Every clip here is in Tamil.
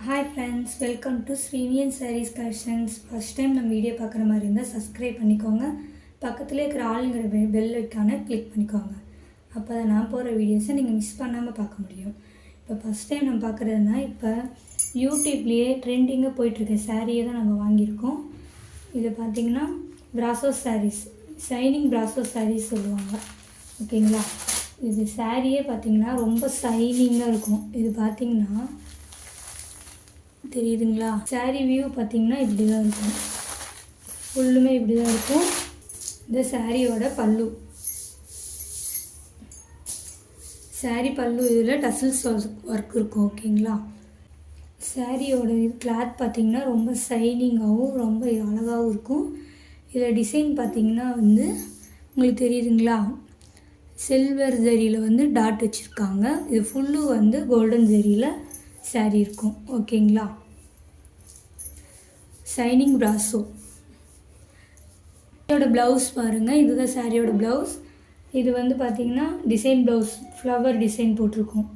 Hi friends, welcome to Srinian Sarees Collections. First time நம்ம வீடியோ பார்க்குற மாதிரி இருந்தால் சப்ஸ்கிரைப் பண்ணிக்கோங்க. பக்கத்துலேயே இருக்கிற ஆளுங்கிற பெல் ஐக்கானை கிளிக் பண்ணிக்கோங்க. அப்போ தான் நான் போகிற வீடியோஸை நீங்கள் மிஸ் பண்ணாமல் பார்க்க முடியும். இப்போ ஃபஸ்ட் டைம் நம்ம பார்க்குறதுனா இப்போ யூடியூப்லேயே ட்ரெண்டிங்காக போயிட்டுருக்க சாரியை தான் நம்ம வாங்கியிருக்கோம். இது பார்த்திங்கன்னா brasso sarees, shining brasso sarees சொல்லுவாங்க. ஓகேங்களா, இது சாரியே பார்த்திங்கன்னா ரொம்ப ஷைனிங்காக இருக்கும். இது பார்த்திங்கன்னா தெரியுதுங்களா, சாரீ வியூ பார்த்திங்கன்னா இப்படி தான் இருக்கும், ஃபுல்லுமே இப்படி தான் இருக்கும். இந்த சாரியோட பல்லு, சாரீ பல்லு இதில் டசில்ஸ் ஒர்க் இருக்கும். ஓகேங்களா, சாரியோட இது கிளாத் பார்த்திங்கன்னா ரொம்ப ஷைனிங்காகவும் ரொம்ப அழகாகவும் இருக்கும். இதில் டிசைன் பார்த்திங்கன்னா உங்களுக்கு தெரியுதுங்களா, சில்வர் ஜரியில் டாட் வச்சுருக்காங்க. இது ஃபுல்லு கோல்டன் ஜரியில் சாரீ இருக்கும். ஓகேங்களா, ஷைனிங் பிராசோ. இதோட ப்ளவுஸ் பாருங்கள், இதுதான் சாரியோட ப்ளவுஸ். இது பார்த்திங்கன்னா டிசைன் ப்ளவுஸ், ஃப்ளவர் டிசைன் போட்டிருக்கோம்.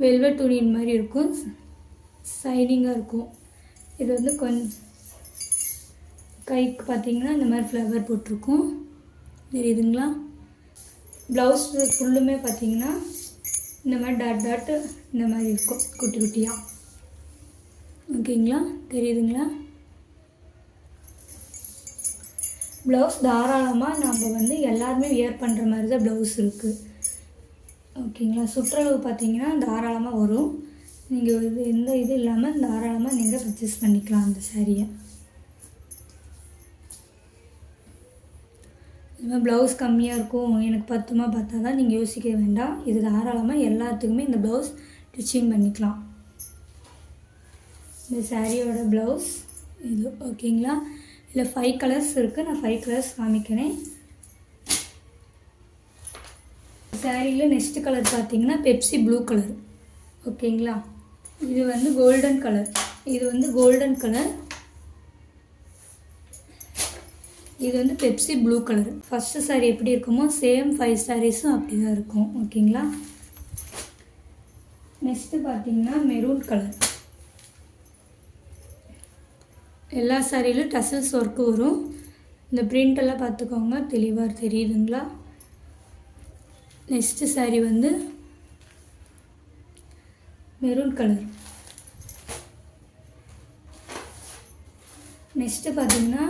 வெல்வெட் துணியின் மாதிரி இருக்கும், ஷைனிங்காக இருக்கும். இது கொஞ்சம் கைக்கு பார்த்திங்கன்னா இந்த மாதிரி ஃப்ளவர் போட்டிருக்கோம், தெரியுதுங்களா. ப்ளவுஸ் ஃபுல்லுமே பார்த்திங்கன்னா இந்த மாதிரி டாட் டாட்டு இந்த மாதிரி இருக்கும், குட்டி குட்டியாக. ஓகேங்களா, தெரியுதுங்களா. ப்ளவுஸ் தாராளமாக நம்ம எல்லாருமே வியர் பண்ணுற மாதிரி தான் ப்ளவுஸ் இருக்குது. ஓகேங்களா, சுற்றளவு பார்த்திங்கன்னா தாராளமாக வரும். நீங்கள் எந்த இது இல்லாமல் தாராளமாக நீங்கள் பர்ச்சேஸ் பண்ணிக்கலாம் அந்த சாரியை. இதுமாதிரி ப்ளவுஸ் கம்மியாக இருக்கும், எனக்கு பத்துமா பார்த்தா தான் நீங்கள் யோசிக்க வேண்டாம். இது தாராளமாக எல்லாத்துக்குமே இந்த ப்ளவுஸ் ஸ்டிச்சிங் பண்ணிக்கலாம். இந்த சாரியோட ப்ளவுஸ் இது. ஓகேங்களா, இதில் 5 கலர்ஸ் இருக்குது. நான் 5 கலர்ஸ் காமிக்கிறேன். சாரியில் நெக்ஸ்ட் கலர் பார்த்திங்கன்னா பெப்சி ப்ளூ கலர். ஓகேங்களா, இது கோல்டன் கலர். இது கோல்டன் கலர். இது Pepsi blue colour. First sari எப்படி இருக்குமோ சேம் 5 சாரீஸும் அப்படி தான் இருக்கும். ஓகேங்களா, நெக்ஸ்ட்டு பார்த்திங்கன்னா மெரூன் கலர். எல்லா சாரியிலும் டசல்ஸ் ஒர்க்கு வரும். இந்த பிரிண்டெல்லாம் பார்த்துக்கோங்க, தெளிவாக தெரியுதுங்களா. Next sari maroon colour. Next பார்த்திங்கன்னா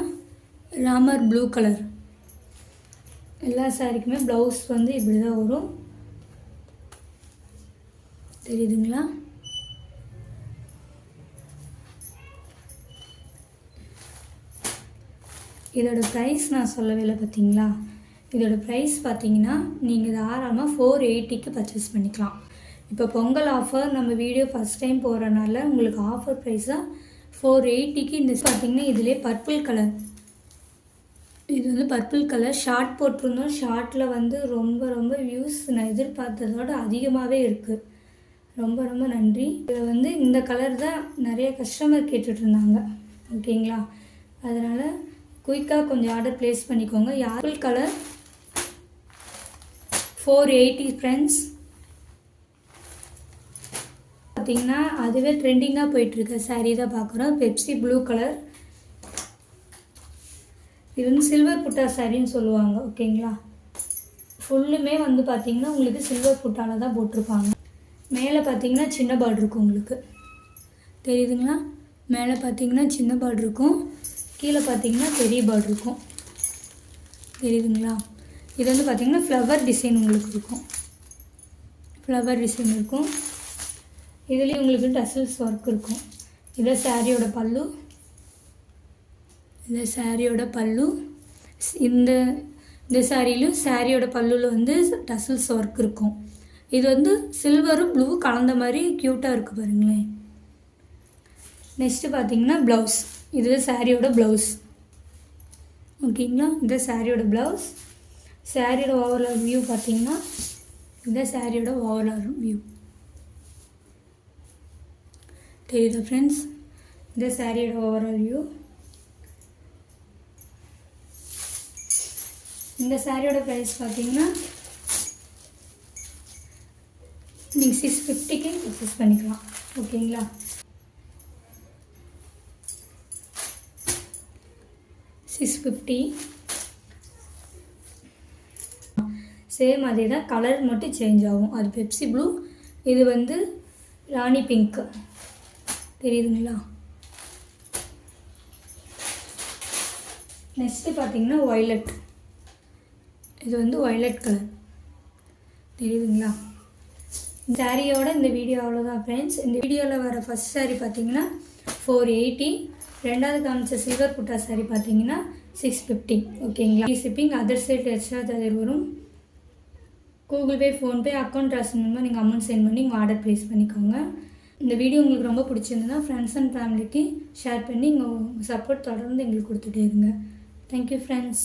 ராமர் ப்ளூ கலர். எல்லா சாரிக்குமே ப்ளவுஸ் இப்படி தான் வரும், தெரியுதுங்களா. இதோட ப்ரைஸ் நான் சொல்லவே இல்லை பார்த்தீங்களா. இதோட ப்ரைஸ் பார்த்தீங்கன்னா நீங்கள் தாராளமாக 480க்கு பர்ச்சேஸ் பண்ணிக்கலாம். இப்போ பொங்கல் ஆஃபர் நம்ம வீடியோ ஃபஸ்ட் டைம் போகிறனால உங்களுக்கு ஆஃபர் ப்ரைஸாக 480க்கு. இந்த பார்த்தீங்கன்னா இதிலே பர்பிள் கலர். இது பர்பிள் கலர் ஷார்ட் போட்டிருந்தோம். ஷார்ட்டில் ரொம்ப ரொம்ப வியூஸ் நான் எதிர்பார்த்ததோட அதிகமாகவே இருக்குது. ரொம்ப ரொம்ப நன்றி. இதில் இந்த கலர் தான் நிறைய கஸ்டமர் கேட்டுட்ருந்தாங்க. ஓகேங்களா, அதனால் குயிக்காக கொஞ்சம் ஆர்டர் ப்ளேஸ் பண்ணிக்கோங்க. Purple colour 480 friends. பார்த்திங்கன்னா அதுவே ட்ரெண்டிங்காக போயிட்டுருக்க சாரீ தான் பார்க்குறோம். Pepsi blue colour. இது சில்வர் புட்டா சாரின்னு சொல்லுவாங்க. ஓகேங்களா, ஃபுல்லுமே பார்த்திங்கன்னா உங்களுக்கு சில்வர் புட்டாவில் தான் போட்டிருப்பாங்க. மேலே பார்த்திங்கன்னா சின்ன பார்டர் இருக்கும், உங்களுக்கு தெரியுதுங்களா. மேலே பார்த்திங்கன்னா சின்ன பார்டர் இருக்கும், கீழே பார்த்திங்கன்னா பெரிய பார்டர் இருக்கும், தெரியுதுங்களா. இது பார்த்திங்கன்னா ஃப்ளவர் டிசைன் உங்களுக்கு இருக்கும், ஃப்ளவர் டிசைன் இருக்கும். இதுலேயும் உங்களுக்கு டசல்ஸ் ஒர்க் இருக்கும். இது சாரியோட பல்லு. இந்த சாரியோட பல்லு. இந்த சாரியிலும் சாரியோட பல்லுவில் டசல்ஸ் ஒர்க் இருக்கும். இது சில்வரும் ப்ளூ கலந்த மாதிரி க்யூட்டாக இருக்குது பாருங்களேன். நெக்ஸ்ட்டு பார்த்திங்கன்னா ப்ளவுஸ். இது சாரியோட ப்ளவுஸ். ஓகேங்களா, இந்த சாரியோட ப்ளவுஸ். சாரியோட ஓவரால் வியூ பார்த்திங்கன்னா இந்த சாரியோட ஓவரால் வியூ தெரியுதா ஃப்ரெண்ட்ஸ். இந்த சாரியோட ஓவரால் வியூ. இந்த சாரியோட ப்ரைஸ் பார்த்திங்கன்னா நீங்கள் 650க்கு பர்ச்சேஸ் பண்ணிக்கலாம். ஓகேங்களா? $650. சேம் அதே தான், கலர் மட்டும் சேஞ்ச் ஆகும். அது பெப்சி ப்ளூ, இது வந்து ராணி பிங்க்கு. தெரியுதுங்களா? நெக்ஸ்ட்டு பார்த்தீங்கன்னா வயலட். இது வந்து வயலட் கலர். தெரியுதுங்களா? சாரியோட இந்த வீடியோ அவ்வளோதான் ஃப்ரெண்ட்ஸ். இந்த வீடியோவில் வர ஃபஸ்ட் சாரீ பார்த்தீங்கன்னா 480. ரெண்டாவது காமிச்ச சில்வர் புட்டா சாரீ பார்த்தீங்கன்னா 650. ஓகேங்களா? Shipping other side extra charger வரும். Google pay, PhonePe, account transfer மூலமாக நீங்கள் அமௌண்ட் சென்ட் பண்ணி உங்கள் ஆர்டர் ப்ளேஸ் பண்ணிக்கோங்க. இந்த வீடியோ உங்களுக்கு ரொம்ப பிடிச்சிருந்ததுன்னா ஃப்ரெண்ட்ஸ் அண்ட் ஃபேமிலிக்கு ஷேர் பண்ணி உங்கள் சப்போர்ட் தொடர்ந்து எங்களுக்கு கொடுத்துட்டே இருங்க. Thank you friends.